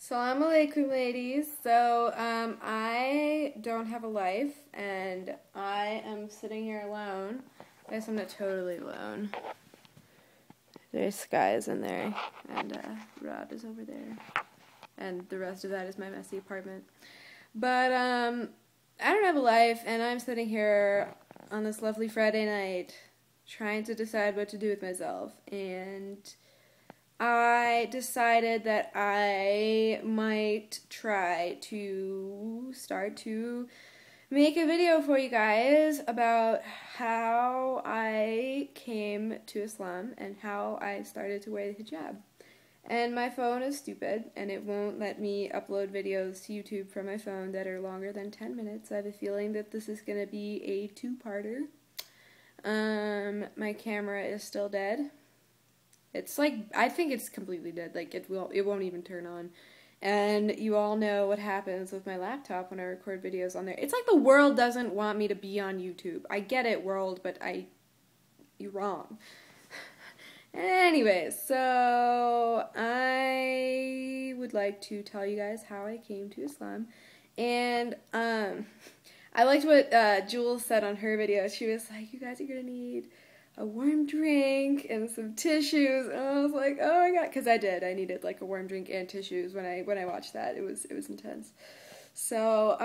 Assalamu alaikum, ladies. So, I don't have a life, and I am sitting here alone. I guess I'm not totally alone. There's Sky's in there, and Rod is over there, and the rest of that is my messy apartment. But, I don't have a life, and I'm sitting here on this lovely Friday night trying to decide what to do with myself, and I decided that I might try to start to make a video for you guys about how I came to Islam and how I started to wear the hijab. And my phone is stupid, and it won't let me upload videos to YouTube from my phone that are longer than 10 minutes. I have a feeling that this is going to be a two-parter. My camera is still dead. It's like, I think it's completely dead, like it won't even turn on. And you all know what happens with my laptop when I record videos on there. It's like the world doesn't want me to be on YouTube. I get it, world, but you're wrong. Anyways, so I would like to tell you guys how I came to Islam. And I liked what Jules said on her video. She was like, you guys are gonna need a warm drink and some tissues, and I was like, oh my god, because I needed like a warm drink and tissues when I watched that. It was intense. So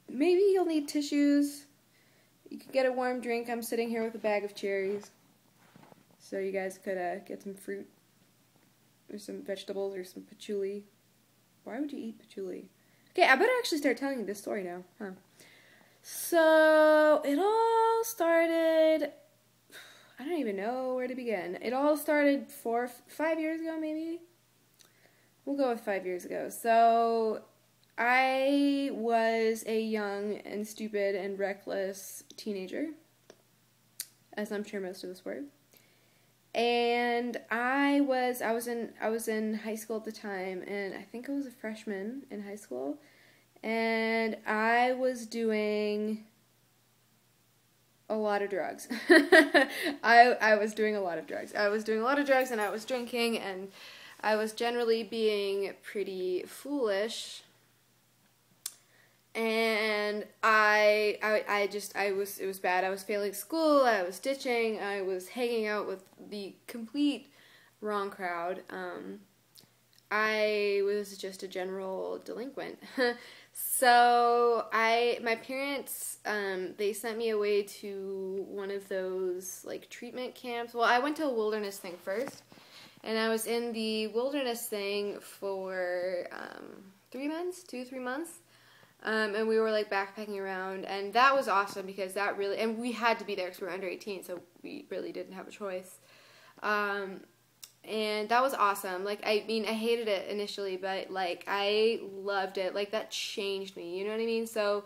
maybe you'll need tissues. You could get a warm drink. I'm sitting here with a bag of cherries, so you guys could get some fruit or some vegetables or some patchouli. Why would you eat patchouli? Okay, I better actually start telling you this story now, huh? So it all started, I don't even know where to begin. It all started 5 years ago, maybe? We'll go with 5 years ago. So I was a young and stupid and reckless teenager, as I'm sure most of us were. And I was in high school at the time, and I think I was a freshman in high school, and I was doing a lot of drugs. I was doing a lot of drugs. I was doing a lot of drugs, and I was drinking, and I was generally being pretty foolish. And it was bad. I was failing school, I was ditching, I was hanging out with the complete wrong crowd. I was just a general delinquent. So my parents, they sent me away to one of those like treatment camps. Well, I went to a wilderness thing first, and I was in the wilderness thing for 2-3 months. And we were like backpacking around, and that was awesome because and we had to be there because we were under 18, so we really didn't have a choice. And that was awesome. Like, I mean, I hated it initially, but like, I loved it. Like, that changed me, you know what I mean? So,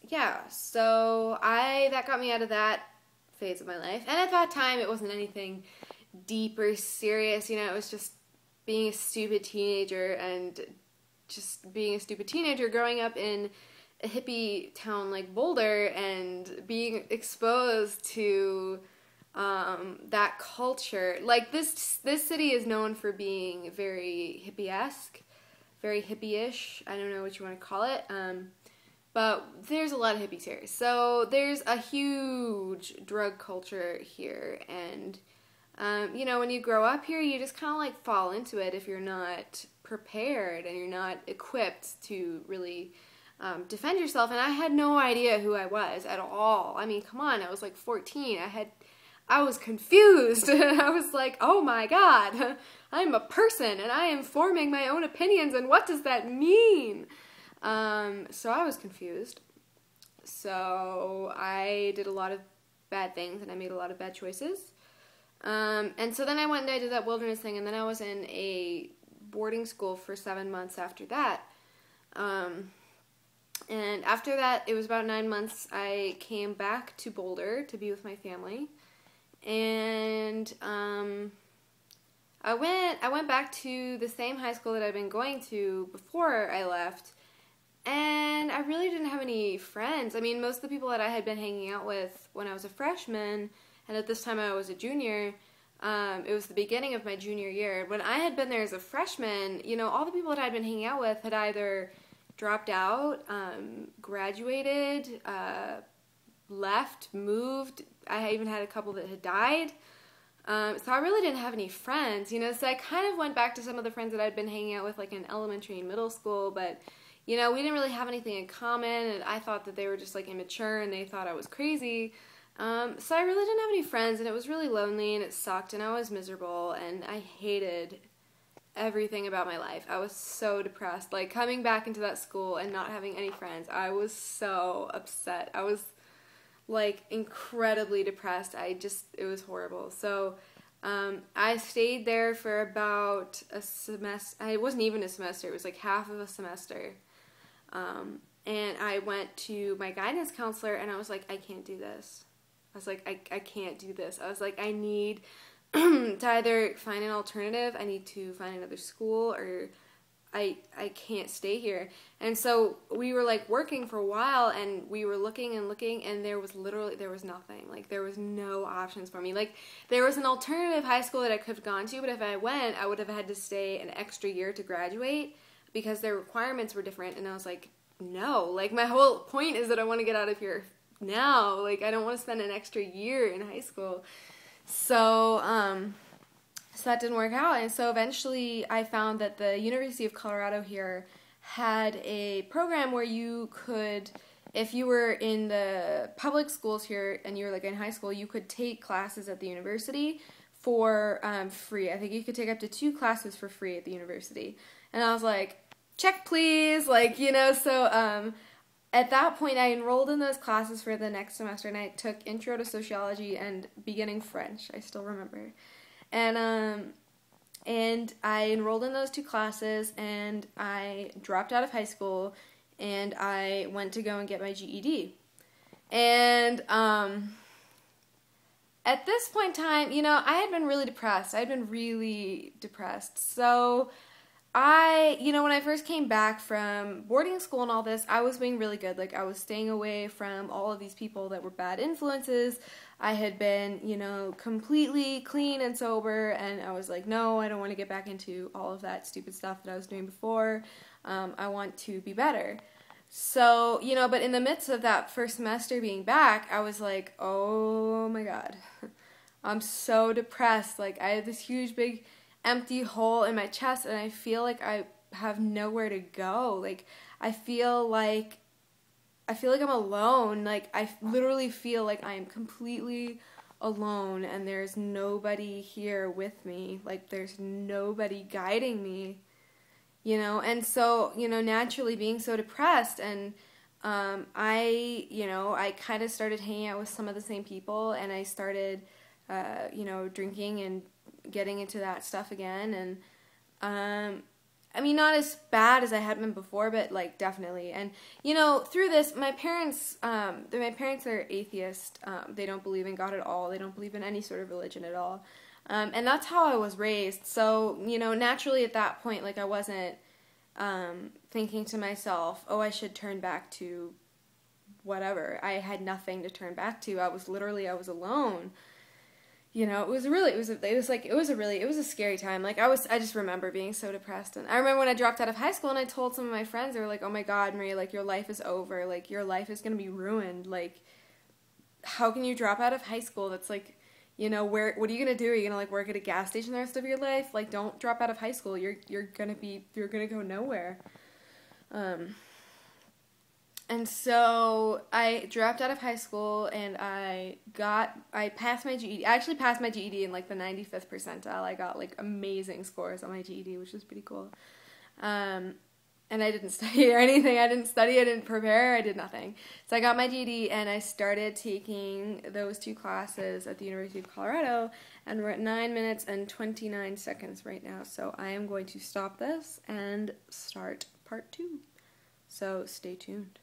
yeah, so that got me out of that phase of my life. And at that time, it wasn't anything deep or serious, you know, it was just being a stupid teenager and just being a stupid teenager growing up in a hippie town like Boulder and being exposed to that culture. Like, this city is known for being very hippie-esque, very hippie-ish. I don't know what you want to call it, but there's a lot of hippies here. So there's a huge drug culture here, and you know, when you grow up here, you just kind of like fall into it if you're not prepared and you're not equipped to really defend yourself. And I had no idea who I was at all. I mean, come on, I was like 14. I was confused. I was like, oh my god, I'm a person and I am forming my own opinions, and what does that mean? So I was confused. So I did a lot of bad things and I made a lot of bad choices. And so then I went and I did that wilderness thing, and then I was in a boarding school for 7 months after that. And after that, it was about 9 months, I came back to Boulder to be with my family. And I went back to the same high school that I'd been going to before I left, and I really didn't have any friends. I mean, most of the people that I had been hanging out with when I was a freshman, and at this time I was a junior, It was the beginning of my junior year. When I had been there as a freshman, you know, all the people that I'd been hanging out with had either dropped out, graduated, left, moved. I even had a couple that had died. So I really didn't have any friends, you know, so I kind of went back to some of the friends that I'd been hanging out with, like in elementary and middle school, but, you know, we didn't really have anything in common, and I thought that they were just, like, immature, and they thought I was crazy. So I really didn't have any friends, and it was really lonely, and it sucked, and I was miserable, and I hated everything about my life. I was so depressed. Like, coming back into that school and not having any friends, I was so upset. I was, like, incredibly depressed. It was horrible. So, I stayed there for about a semester. It wasn't even a semester. It was, like, half of a semester. And I went to my guidance counselor, and I was like, I can't do this. I was like, I can't do this. I was like, I need to either find an alternative, I need to find another school, or I can't stay here. And so we were, like, working for a while, and we were looking, and there was nothing. Like, there was no options for me. Like, there was an alternative high school that I could have gone to, but if I went, I would have had to stay an extra year to graduate because their requirements were different, and I was like, no. Like, my whole point is that I want to get out of here now. Like, I don't want to spend an extra year in high school. So, so that didn't work out, and so eventually I found that the University of Colorado here had a program where you could, if you were in the public schools here and you were, like, in high school, you could take classes at the university for free. I think you could take up to 2 classes for free at the university. And I was like, check please, like, you know, so at that point I enrolled in those classes for the next semester, and I took Intro to Sociology and Beginning French, I still remember. And I enrolled in those 2 classes, and I dropped out of high school, and I went to go and get my GED. And at this point in time, you know, I had been really depressed. I had been really depressed. So you know, when I first came back from boarding school and all this, I was being really good. Like, I was staying away from all of these people that were bad influences. I had been, you know, completely clean and sober, and I was like, no, I don't want to get back into all of that stupid stuff that I was doing before. I want to be better. So, you know, but in the midst of that first semester being back, I was like, oh my God, I'm so depressed. Like, I had this huge, big, empty hole in my chest, and I feel like I have nowhere to go. Like, I feel like I'm alone. Like, I literally feel like I am completely alone, and there's nobody here with me. Like, there's nobody guiding me, you know. And so, you know, naturally being so depressed, and I kind of started hanging out with some of the same people, and I started, you know, drinking and getting into that stuff again. And I mean, not as bad as I had been before, but, like, definitely. And, you know, through this, my parents are atheist. They don't believe in God at all. They don't believe in any sort of religion at all. And that's how I was raised. So, you know, naturally at that point, like, I wasn't thinking to myself, oh, I should turn back to whatever. I had nothing to turn back to. I was alone. You know, it was a scary time. Like, I just remember being so depressed. And I remember when I dropped out of high school and I told some of my friends, they were like, oh my God, Maria, like, your life is over. Like, your life is going to be ruined. Like, how can you drop out of high school? That's like, you know, what are you going to do? Are you going to, like, work at a gas station the rest of your life? Like, don't drop out of high school. You're going to go nowhere. And so I dropped out of high school, and I passed my GED. I actually passed my GED in, like, the 95th percentile. I got, like, amazing scores on my GED, which was pretty cool. And I didn't study or anything. I didn't prepare, I did nothing. So I got my GED, and I started taking those 2 classes at the University of Colorado, and we're at 9 minutes and 29 seconds right now. So I am going to stop this and start part 2. So stay tuned.